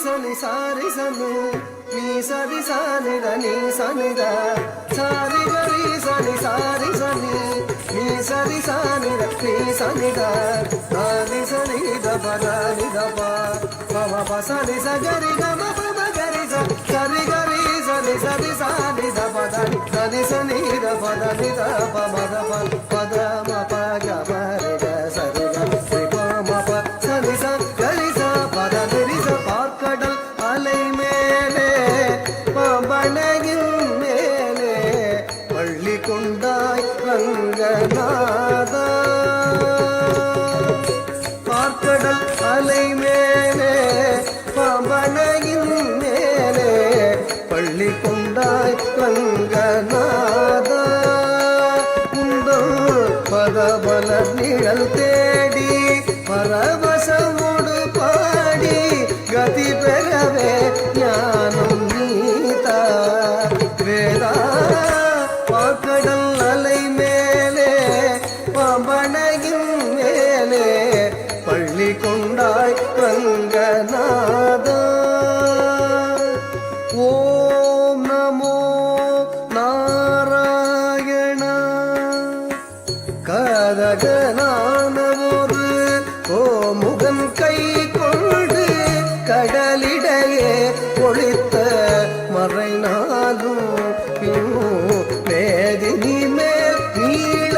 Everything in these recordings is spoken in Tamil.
సని సారి సను నీ సరి సాని నీ సని దా సారి గరి సని సారి సని నీ సరి సాని నీ సని దా నాని సని దప నాని దప పమ పసని సగరి గమ పమ గరి సరి గరి సని సరి సాని దప దని దని సని దప దని దప మద పద మ ప గ మ రి గ సరి గ రి ప మ ప సని స గరి స పద ని స பார்க்கடல் அலை மேலே பவனகின் மேலே பள்ளி கொண்டாய் ரங்கநாதா பார்க்கடல் அலை மேலே பவனகின் மேலே பள்ளி கொண்டாய் ரங்கநாதா உந்தம் பதபல நிழல் தேடி பரவசமோடு பாடி கதி பெறவே ஞானம் நீதா வேதா பார்க்கடல் அலை மேலே பவனகின் மேலே பள்ளி கொண்டாய் ரங்கநாதா ஓம் நமோ நாராயண கதகனான ஒரு கோமுகன் கை கொண்டு கடலிடையே ஒளித்த மறைநாளும் மேதினி மேல் நீள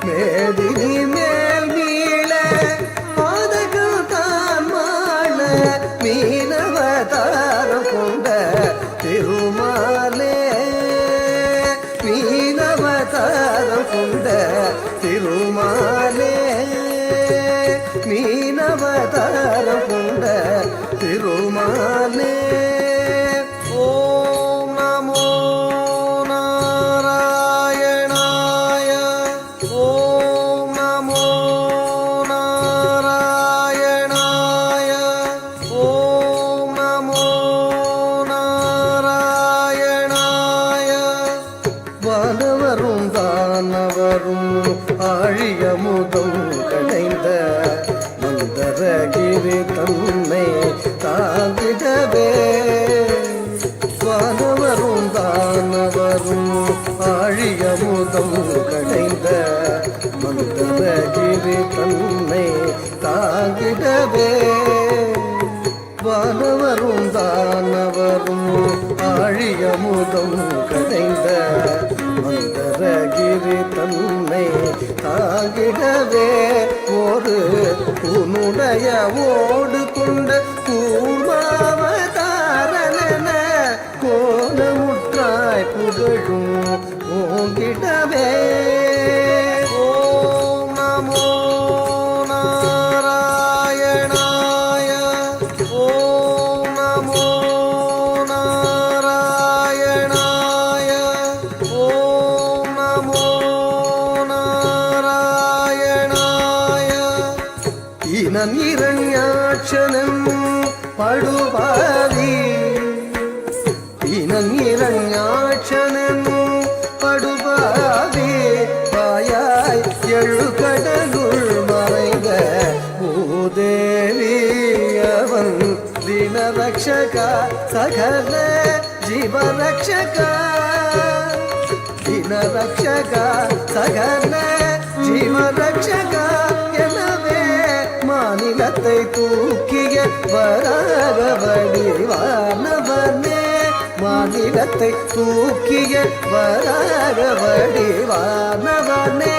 மேதினி மேல் மீள பாதகம் தான் மாள மீனவதாரம் கொண்ட திருமாலே மீனவதாரம் கொண்ட திருமாலே மீனவதாரம் கொண்ட திருமாலே ஓம் நமோ நாராயணாய ஓம் நமோ நாராயணாய ஓம் நமோ நாராயணாய வானவரும் தானவரும் ஆழியமுதம் கடைந்த மந்தரகிரி தன்னை தாங்கிடவே வானவரும் தானவரும் ஆழியமுதம் கடைந்த மந்தரகிரி தன்னை தாங்கிடவே வானவரும் தானவரும் ஆழியமுதம் கடைந்த மந்தரகிரி தன்னை தாங்கிடவே ஒரு உன்னுடைய ஓடு கொண்ட கூர்மாவதாரன கோலமுற்றாய் புகழும் ஓங்கிடவே ஓம் நமோ நாராயணாய ஓம் நமோ நாராயணாய ஓம் நமோ நாராயணாய இனன் இரண்யாட்சணம் படுபாவி இனன் இரண்யாட்சணம் படுபாவி பாயாய் எழுகடலுள் மறைந்த பூதேவி அவன் தினரக்ஷக சகல ஜீவரக்ஷக தினரக்ஷக சகல ஜீவரக்ஷக எனவே மாநிலத்தை தூக்கிய வராக வடிவானவனே மாநிலத்தை தூக்கிய வராக வடிவானவனே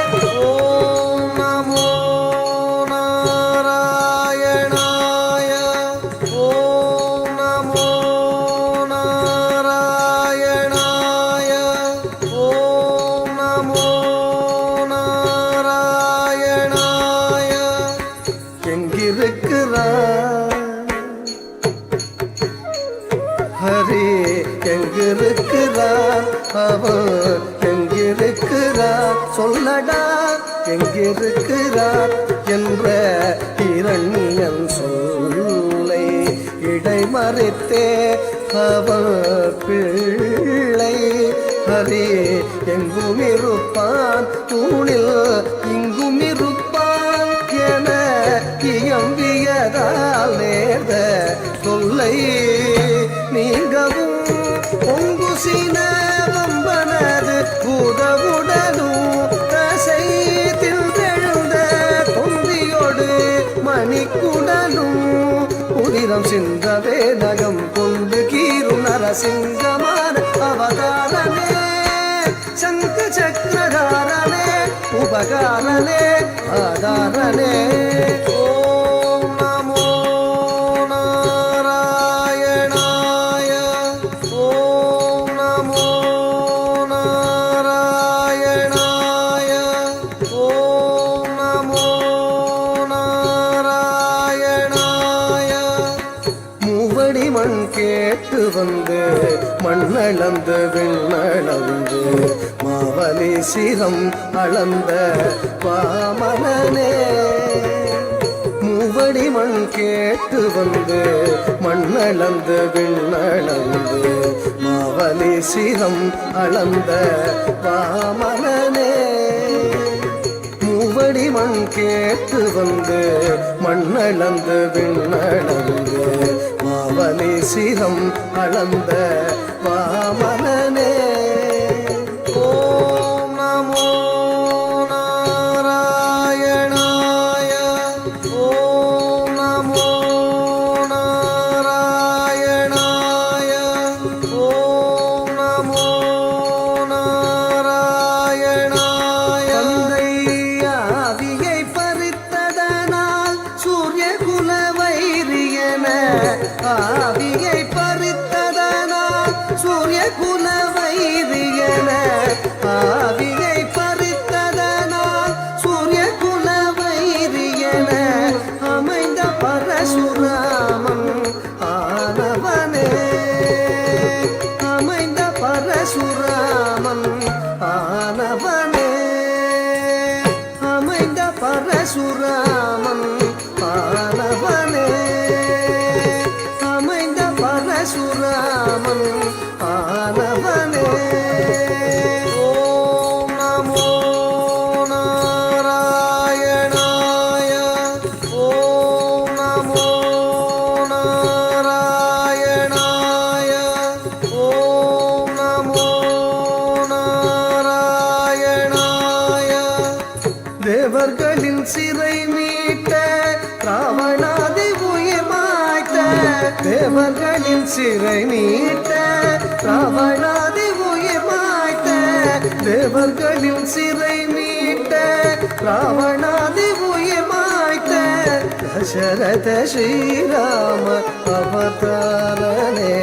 ஓம் நமோ நாராயணாய ஓம் நமோ நாராயணாய ஓம் நமோ நாராயணாய எங்கிருக்கிறார் ஹரி எங்கிருக்கிறார் அவர் எங்கிருக்கிறார் சொல்லடா எங்கிருக்கிறார் என்ற இரண்யன் சொல்லை இடைமறித்தே அவர் பிள்ளை ஹரி எங்கும் இருப்பான் தூணில் இங்கும் இருப்பான் என இயம்பியதால் நேர்ந்த தொல்லை நீங்கவும் பொங்குசின வம்பனது உதவுடலும் தசை தின்றெழுந்த தொந்தியோடு மணிக்குடலும் உதிரம் சிந்தவே நகம் கொண்டு கீரு நரசிங்கமான அவதாரனே சங்க சக்கரதாரனே உபகாரனே ஆதாரனே ஓம் நமோ நாராயணாய ஓம் நமோ நாராயணாய ஓம் நமோ நாராயணாய மூவடி மண் கேட்டு வந்து மண்ணளந்து விண்ணளந்து மாவலி சிரம் அளந்த வாமனனே மூவடி மண் கேட்டு வந்து மண்ணளந்து விண்ணளந்து மாவலி சிரம் அளந்த வாமனனே மூவடி மண் கேட்டு வந்து மண்ணளந்து விண்ணளந்து மாவலி சிரம் அளந்த வாமனனே ஓம் நமோ நாராயணாய ஓம் நமோ நாராயணாய ஓம் நமோ நாராயணாய ஆவியை பறித்ததனால் சூரிய குல வைரியன ஆவியை பறித்ததனால் சூரிய குல வைரியன ஆவியை பறித்ததனால் சூரிய குல வைரியன அமைந்த பரசுராமன் ஆனவனே அமைந்த பரசுராமன் ஆனவனே அமைந்த பரசுராமன் ஆனவனே அமைந்த பரசுராமன் ஆனவனே ஓம் நமோ நாராயணாய ஓம் நமோ நாராயணாய ஓம் நமோ நாராயணாய தேவர்களின் சிறை மீட்ட ராவணாதி உயிர் மாய்த்த தேவர்களின் சிறை மீட்ட ராவணாதி உயிர் மாய்த்த தேவர்களின் சிறை மீட்ட ராவணாதி உயிர் மாய்த்த தசரத ஸ்ரீராம அவதாரனே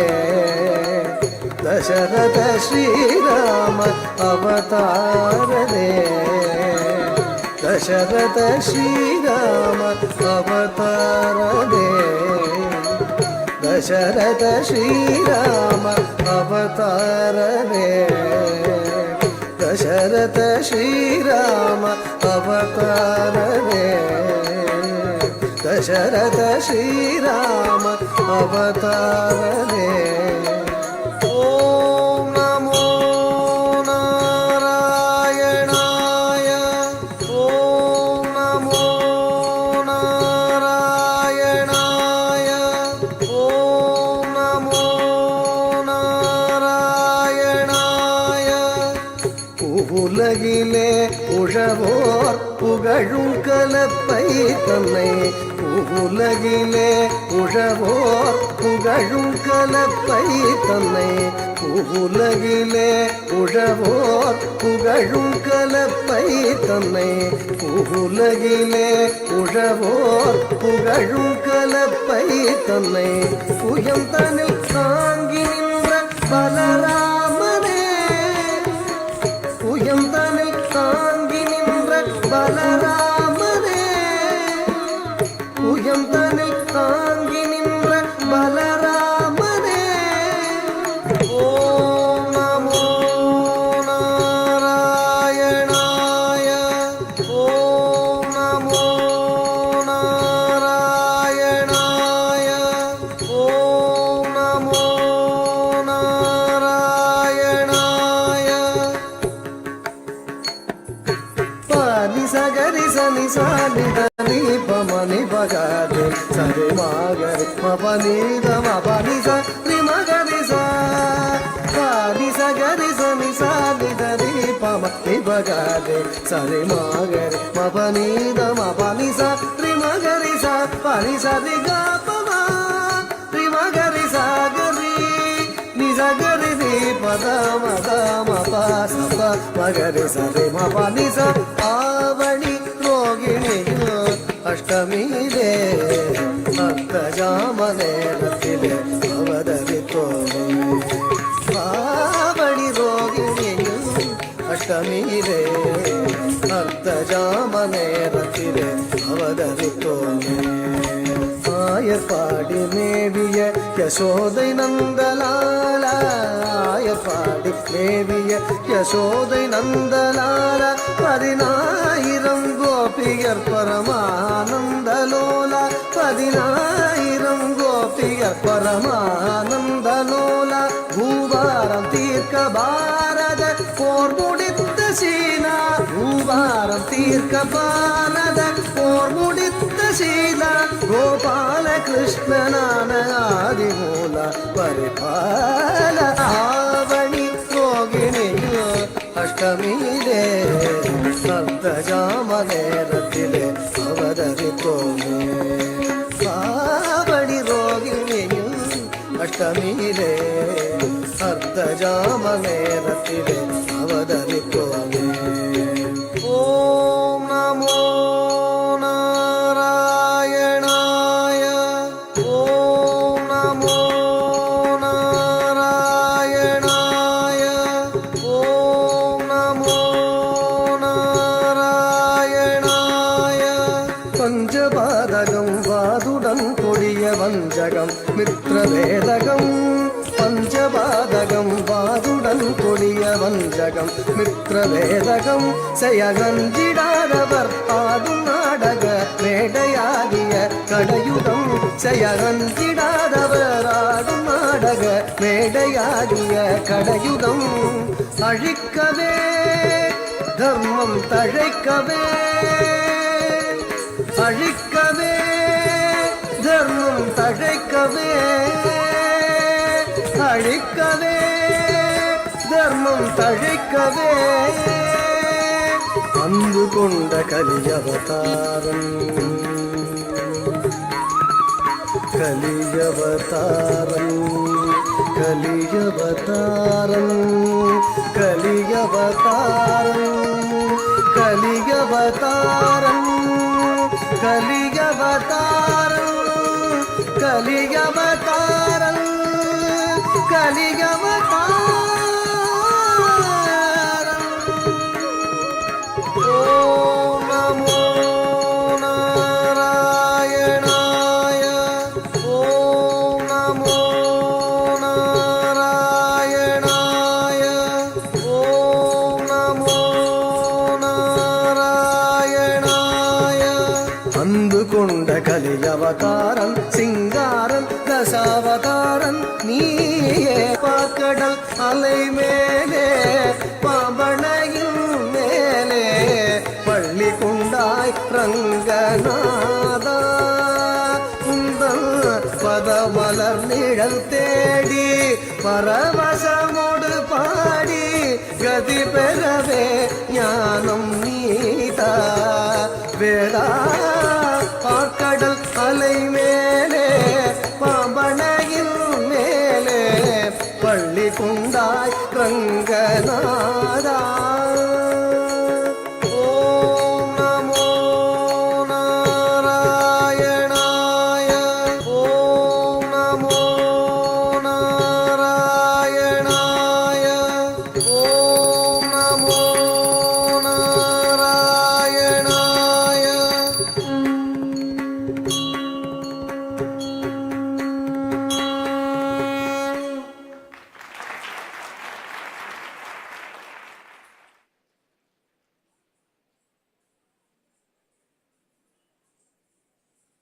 தசரத ஸ்ரீராம அவதாரனே दशरथ श्रीराम अवतारने दशरथ श्रीराम अवतारने दशरथ श्रीराम अवतारने दशरथ श्रीराम अवतारने ओम नमो नारायणाय ओम नमो नारायणाय ओम नमो नारायणाय உலகிலே உழவோர் புகழும் கலப்பை தன்னை உலகிலே உழவோர் புகழும் கலப்பை தன்னை உலகிலே உழவோர் புகழும் கலப்பை தன்னை உலகிலே உழவோர் புகழும் கலப்பை தன்னை புயம் தனில் தாங்கி நின்ற பலராமனே புயம் தனில் தாங்கி நின்ற பலராமனே புயம் தனில் தாங்கி நின்ற பலராமனே ஓம் நமோ நாராயணாய ஓம் நமோ நாராயணாய ஓம் நமோ ಬಗಾದೆ ಸರಿ ಮಗರಿ ಮಪನೀದ ಮಪನಿ ಸ ರಿ ಮಗರಿ ಸ ಪನಿ ಸರಿ ಗ ಪಮ ರಿ ಮಗರಿ ಸ ಗರಿ ನಿ ಸ ಗರಿ ರಿ ಪದ ಮದ ಮಪ ಸಪ ಮಗರಿ ಸರಿ ಮಪನಿ ಸ ಆವಣಿ ರೋಗಿಣಿಯು ಅಷ್ಟಮಿದೆ ಭಕ್ತ ಜಾಮನೆ ರತಿಲೆ ಅವಧರಿತೋ ಆವಣಿ ರೋಗಿಣಿಯು ಅಷ್ಟಮಿದೆ ಭಕ್ತ ಜಾಮನೆ ರತಿಲೆ ಅವಧರಿತೋ ஆயப்பாடி மேவிய யசோதை நந்தலால ஆயப்பாடி மேவிய யசோதை நந்தலால 10000 கோபியர் பரமானந்தலோல 10000 கோபியர் பரமானந்தலோல பூவாரம் தீர்க்க பாரத போர் முடித்த சீனா பூவாரம் தீர்க்க பாரத போர் முடித்த சீனா ಗೋಪಾಲ ಕೃಷ್ಣನಾನ ಆದಿಮೂಲ ಪರಿಪಾಲ ಆವಣಿ ರೋಗಿಣಿಯು ಅಷ್ಟಮಿದೆ ಭಕ್ತ ಜಾಮನೆ ರತಿಲೆ ಅವಧರಿತೋಮೆ ಆವಣಿ ರೋಗಿಣಿಯು ಅಷ್ಟಮಿದೆ ಭಕ್ತ ಜಾಮನೆ ರತಿಲೆ ಅವಧರಿತೋಮೆ ಓಂ ನಮೋ வஞ்சகம் மித்ரவேதகம் பஞ்சபாதகம் வாதுடன் கொடிய வஞ்சகம் மித்ரவேதகம் செயகஞ்சிடாதவர் ஆடும் நாடக மேடையாகிய கடையுதம் செயகஞ்சிடாதவர் ஆடும் நாடக மேடையாகிய கடையுதம் அழிக்கவே தர்மம் தழைக்கவே அழிக்கவே தர்மம் தழைக்கவே அழிக்கவே தர்மம் தழைக்கவே அன்பு கொண்ட கலியவதாரம் கலியவதாரம் கலியவதாரம் கலியவதாரம் கலியவதாரம் கலியவதாரம் கலியவதாரம் கலியவதாரம் ஓம் நமோ நாராயணாய ஓம் நமோ நாராயணாய ஓம் நமோ நாராயணாய அன்பு கொண்ட கலியவதாரம் சிங்காரன் தசாவதாரன் நீயே பாக்கடல் அலை மேலே பாம்பனையின் மேலே பள்ளி கொண்டாய் ரங்கநாதா குந்தன் பதமலர் நிழல் தேடி பரவசமோடு பாடி கதி பெறவே ஞானம் நீதா வேதா பாக்கடல் அலை மேலே பாம்பனையின் மேலே பள்ளி கொண்டாய் ரங்கநாதா